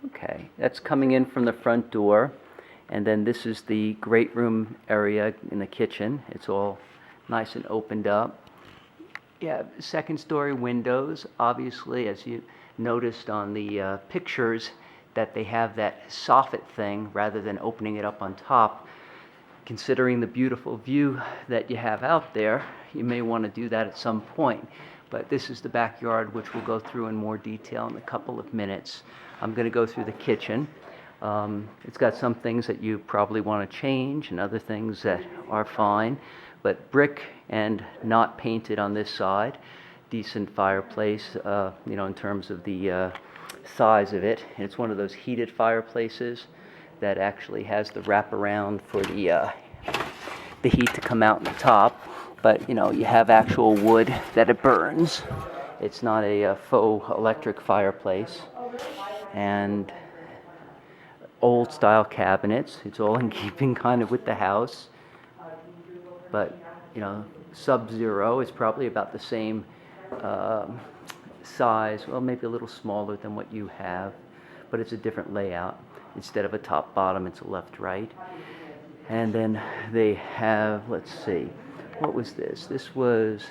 Okay, that's coming in from the front door, and then this is the great room area in the kitchen. It's all nice and opened up. Yeah, second story windows, obviously, as you noticed on the pictures, that they have that soffit thing rather than opening it up on top. Considering the beautiful view that you have out there, you may want to do that at some point. But this is the backyard, which we'll go through in more detail in a couple of minutes. I'm going to go through the kitchen. It's got some things that you probably want to change and other things that are fine, but brick and not painted on this side. Decent fireplace, in terms of the size of it. And it's one of those heated fireplaces that actually has the wraparound for the heat to come out on the top. But you have actual wood that it burns. It's not a faux electric fireplace. And old style cabinets. It's all in keeping kind of with the house. But Sub-Zero is probably about the same size, well, maybe a little smaller than what you have, but it's a different layout. Instead of a top bottom, it's a left right. And then they have, let's see, what was this? This was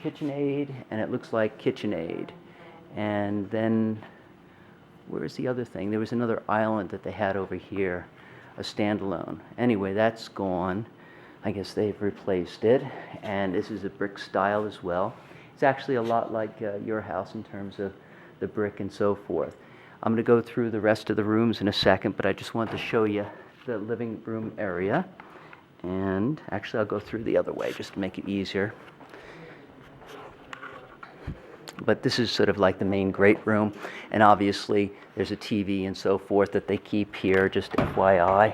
KitchenAid, and it looks like KitchenAid. And then where's the other thing? There was another island that they had over here, a standalone. Anyway, that's gone. I guess they've replaced it. And this is a brick style as well. It's actually a lot like your house in terms of the brick and so forth. I'm going to go through the rest of the rooms in a second, but I just wanted to show you the living room area. And actually, I'll go through the other way just to make it easier. But this is sort of like the main great room, and obviously there's a TV and so forth that they keep here, just FYI.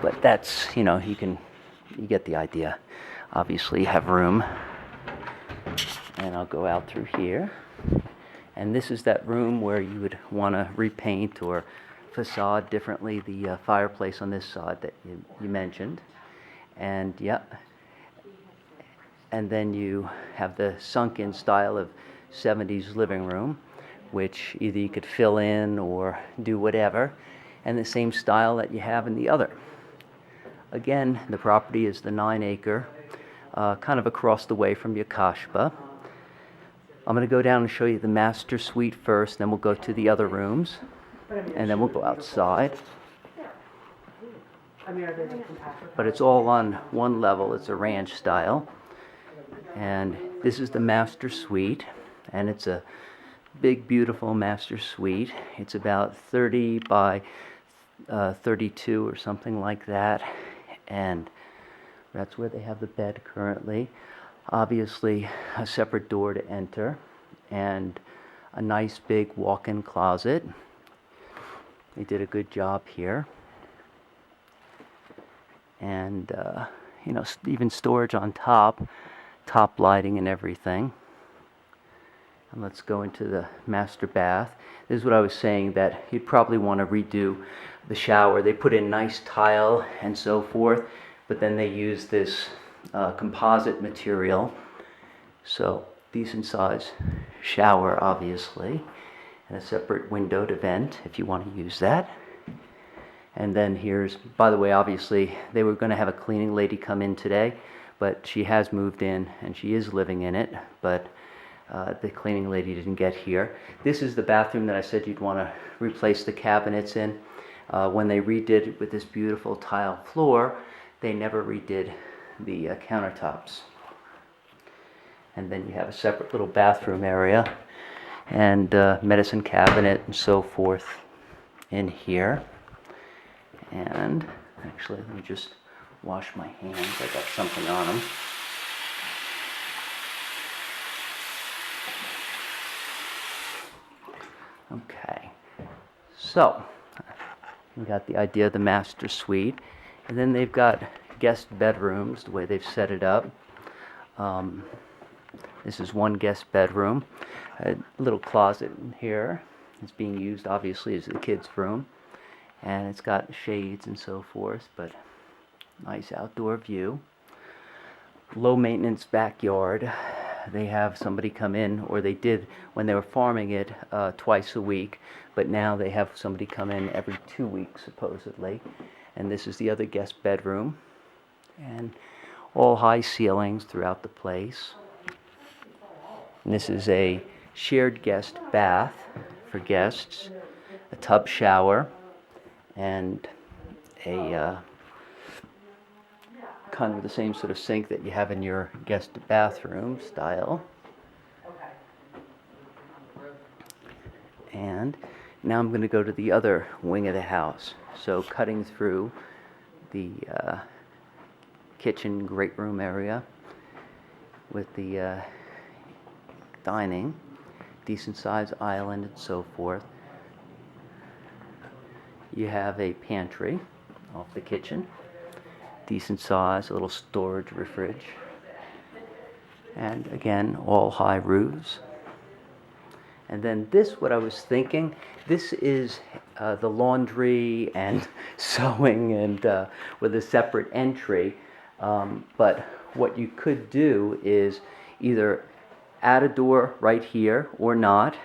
But that's, you get the idea. Obviously you have room. And I'll go out through here. And this is that room where you would want to repaint or facade differently the fireplace on this side that you mentioned. And and then you have the sunken style of 70s living room, which either you could fill in or do whatever, and the same style that you have in the other. Again, the property is the 9-acre, kind of across the way from Yakashba. I'm going to go down and show you the master suite first, then we'll go to the other rooms, and then we'll go outside. But it's all on one level. It's a ranch style. And this is the master suite, and it's a big, beautiful master suite. It's about 30 by 32 or something like that, and that's where they have the bed currently. Obviously, a separate door to enter, and a nice big walk-in closet. They did a good job here. And, even storage on top lighting and everything. And let's go into the master bath. This is what I was saying, that you'd probably want to redo the shower. They put in nice tile and so forth, but then they use this composite material. So decent size shower, obviously, and a separate window to vent if you want to use that. And then here's, by the way, obviously they were going to have a cleaning lady come in today, but she has moved in and she is living in it, but the cleaning lady didn't get here. This is the bathroom that I said you'd want to replace the cabinets in. When they redid it with this beautiful tile floor, they never redid the countertops. And then you have a separate little bathroom area and medicine cabinet and so forth in here. And actually, let me just wash my hands. I got something on them. Okay, so we got the idea of the master suite, and then they've got guest bedrooms, the way they've set it up. This is one guest bedroom, a little closet in here. It's being used obviously as the kids' room, and it's got shades and so forth, but nice outdoor view. Low maintenance backyard. they have somebody come in, or they did when they were farming it twice a week, but now they have somebody come in every 2 weeks supposedly. And this is the other guest bedroom, and all high ceilings throughout the place. And this is a shared guest bath for guests, a tub shower, and a kind of the same sort of sink that you have in your guest bathroom style. And now I'm going to go to the other wing of the house. So cutting through the kitchen great room area with the dining, decent size island and so forth. You have a pantry off the kitchen, decent size, a little storage fridge, and again, all high roofs. And then this, what I was thinking, this is the laundry and sewing and with a separate entry. But what you could do is either add a door right here or not.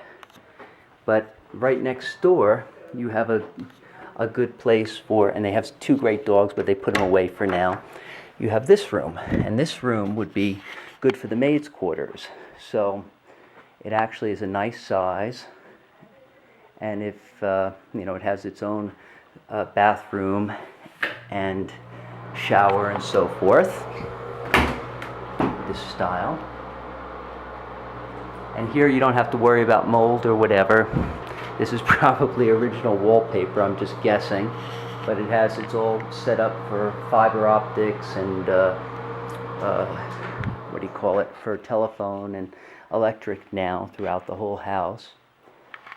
But right next door, you have a good place for, and they have 2 great dogs, but they put them away for now. You have this room, and this room would be good for the maid's quarters. So it actually is a nice size, and if it has its own bathroom and shower and so forth, this style. And here you don't have to worry about mold or whatever. This is probably original wallpaper, I'm just guessing, but it has, it's all set up for fiber optics and what do you call it, for telephone and electric now throughout the whole house.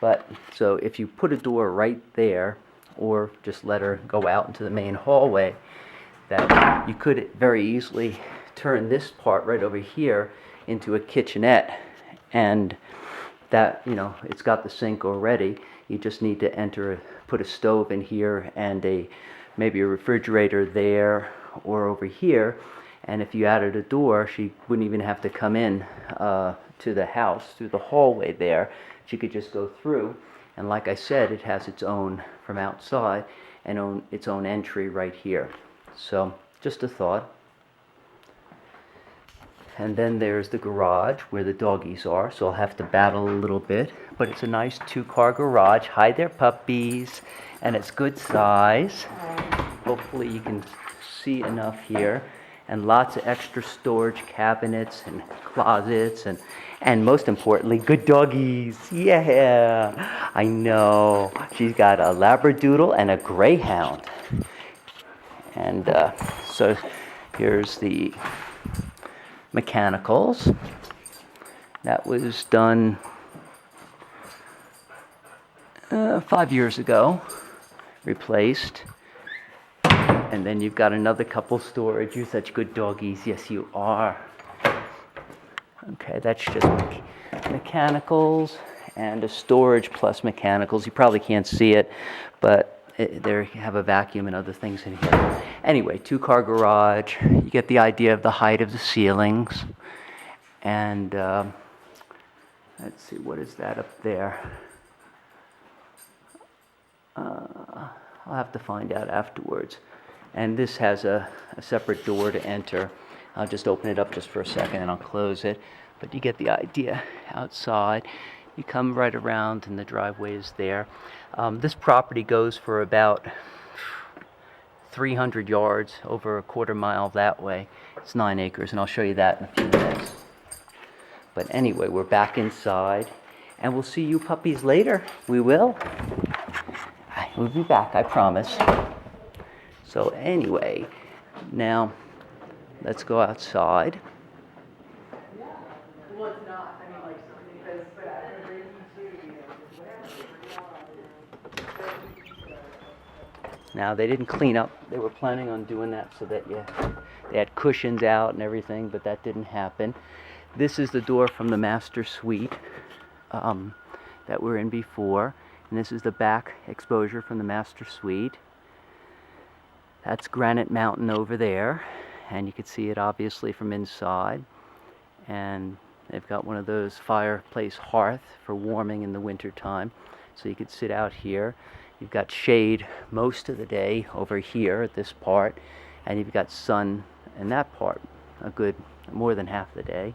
But so if you put a door right there, or just let her go out into the main hallway, that you could very easily turn this part right over here into a kitchenette. And that, it's got the sink already. You just need to put a stove in here and maybe a refrigerator there or over here. And if you added a door, she wouldn't even have to come in to the house through the hallway there. She could just go through. And like I said, it has its own from outside and its own entry right here. So just a thought. And then there's the garage where the doggies are, so I'll have to battle a little bit. But it's a nice 2-car garage. Hi there, puppies. And it's good size. Hopefully you can see enough here. And lots of extra storage cabinets and closets and most importantly, good doggies. Yeah, I know. She's got a Labradoodle and a Greyhound. And so here's the mechanicals. That was done 5 years ago, replaced. And then you've got another couple storage. You're such good doggies. Yes, you are. Okay, that's just mechanicals and a storage plus mechanicals. You probably can't see it, but there you have a vacuum and other things in here. Anyway, 2-car garage. You get the idea of the height of the ceilings. And let's see, what is that up there? I'll have to find out afterwards. And this has a separate door to enter. I'll just open it up just for a second and I'll close it. But you get the idea. Outside, you come right around and the driveway is there. This property goes for about 300 yards, over a quarter mile that way. It's 9 acres, and I'll show you that in a few minutes. But anyway, we're back inside, and we'll see you puppies later. We will. We'll be back, I promise. So anyway, now let's go outside. Now they didn't clean up. They were planning on doing that so that they had cushions out and everything, but that didn't happen. This is the door from the master suite that we're in before, and this is the back exposure from the master suite. That's Granite Mountain over there, and you can see it obviously from inside. And They've got one of those fireplace hearth for warming in the winter time, so you could sit out here. You've got shade most of the day over here at this part, and you've got sun in that part a good more than half the day.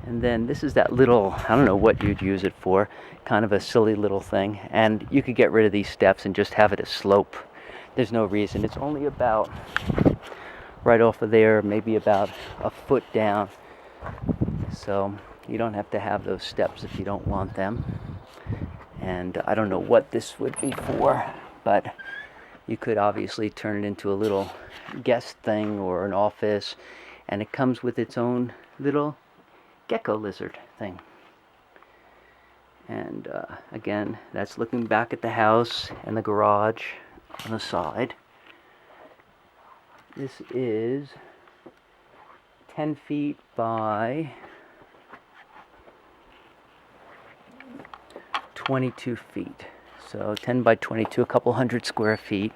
And then this is that little, I don't know what you'd use it for, kind of a silly little thing. And you could get rid of these steps and just have it a slope. There's no reason. It's only about right off of there, maybe about a foot down. So you don't have to have those steps if you don't want them. And I don't know what this would be for, but you could obviously turn it into a little guest thing or an office. And it comes with its own little gecko lizard thing. And again, that's looking back at the house and the garage on the side. This is 10 feet by 22 feet. So 10 by 22, a couple hundred square feet.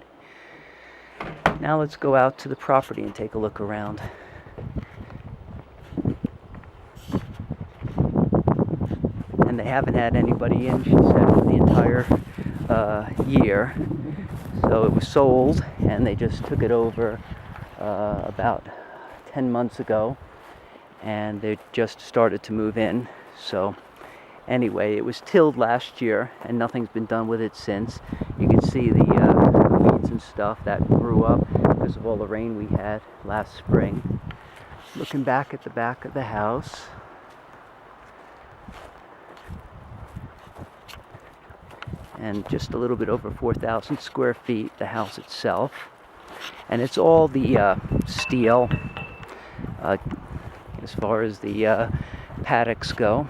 Now let's go out to the property and take a look around. And they haven't had anybody in, she said, for the entire year. So it was sold, and they just took it over about 10 months ago, and they just started to move in. So anyway, it was tilled last year, and nothing's been done with it since. You can see the weeds and stuff that grew up because of all the rain we had last spring. Looking back at the back of the house, and just a little bit over 4,000 square feet, the house itself. And it's all the steel as far as the paddocks go,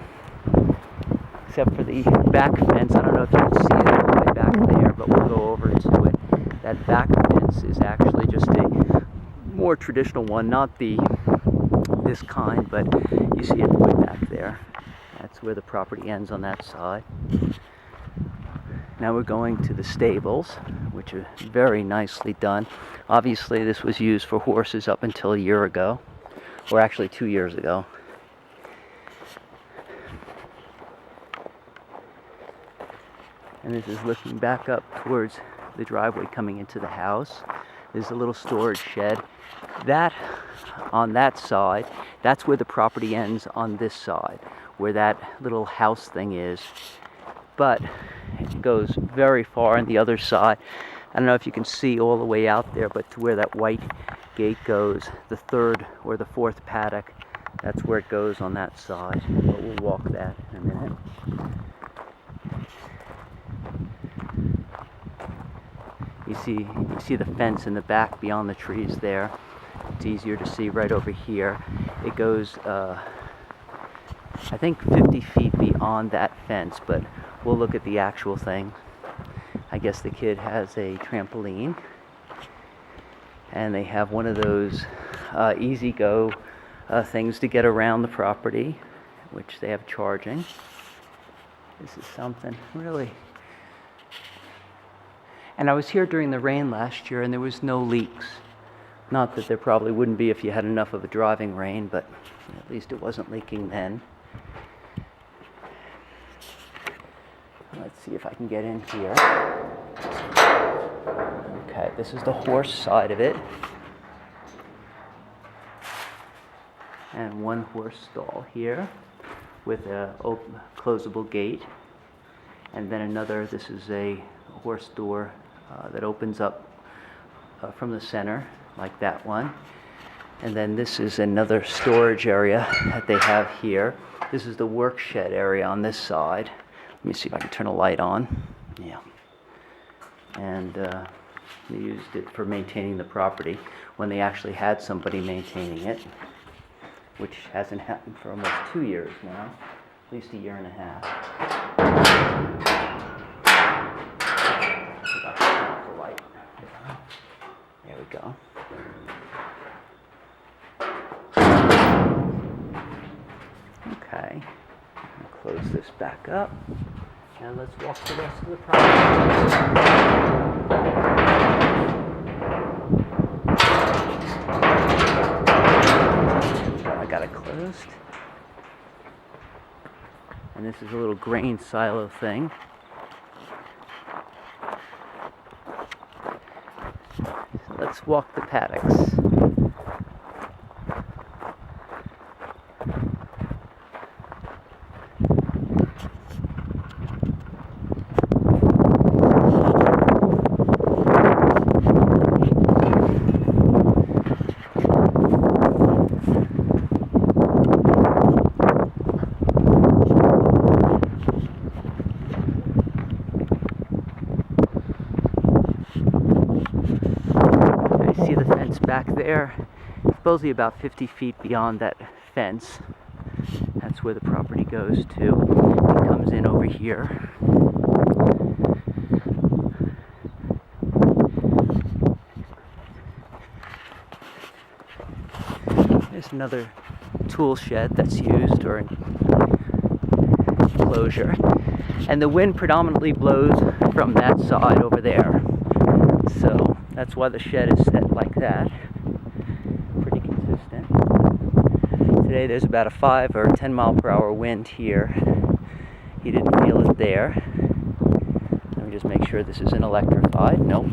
except for the back fence. I don't know if you can see it all the way back there, but we'll go over to it. That back fence is actually just a more traditional one, not this kind, but you see it way back there. That's where the property ends on that side. Now we're going to the stables, which are very nicely done. Obviously this was used for horses up until a year ago, or actually 2 years ago. And this is looking back up towards the driveway coming into the house. There's a little storage shed. That, on that side, that's where the property ends on this side, where that little house thing is. But it goes very far on the other side. I don't know if you can see all the way out there, but to where that white gate goes, the third or the fourth paddock, that's where it goes on that side. But we'll walk that in a minute. You see the fence in the back beyond the trees there. It's easier to see right over here. It goes, I think 50 feet beyond that fence, but we'll look at the actual thing. I guess the kid has a trampoline, and they have one of those easy-go things to get around the property, which they have charging. This is something really. And I was here during the rain last year, and there was no leaks. Not that there probably wouldn't be if you had enough of a driving rain, but at least it wasn't leaking then. Let's see if I can get in here. Okay, this is the horse side of it. And one horse stall here with a closable gate. And then another, this is a horse door that opens up from the center, like that one. And then this is another storage area that they have here. This is the work shed area on this side. Let me see if I can turn a light on. Yeah. And they used it for maintaining the property when they actually had somebody maintaining it, which hasn't happened for almost 2 years now, at least a year and a half. The light. There we go. Okay. I'll close this back up. And let's walk the rest of the property. I got it closed. And this is a little grain silo thing. So let's walk the paddocks. See the fence back there. It's supposedly about 50 feet beyond that fence. That's where the property goes to. It comes in over here. There's another tool shed that's used or enclosure. And the wind predominantly blows from that side over there. So that's why the shed is set like that. Pretty consistent. Today there's about a 5 or 10 mile per hour wind here. You didn't feel it there. Let me just make sure this isn't electrified. Nope.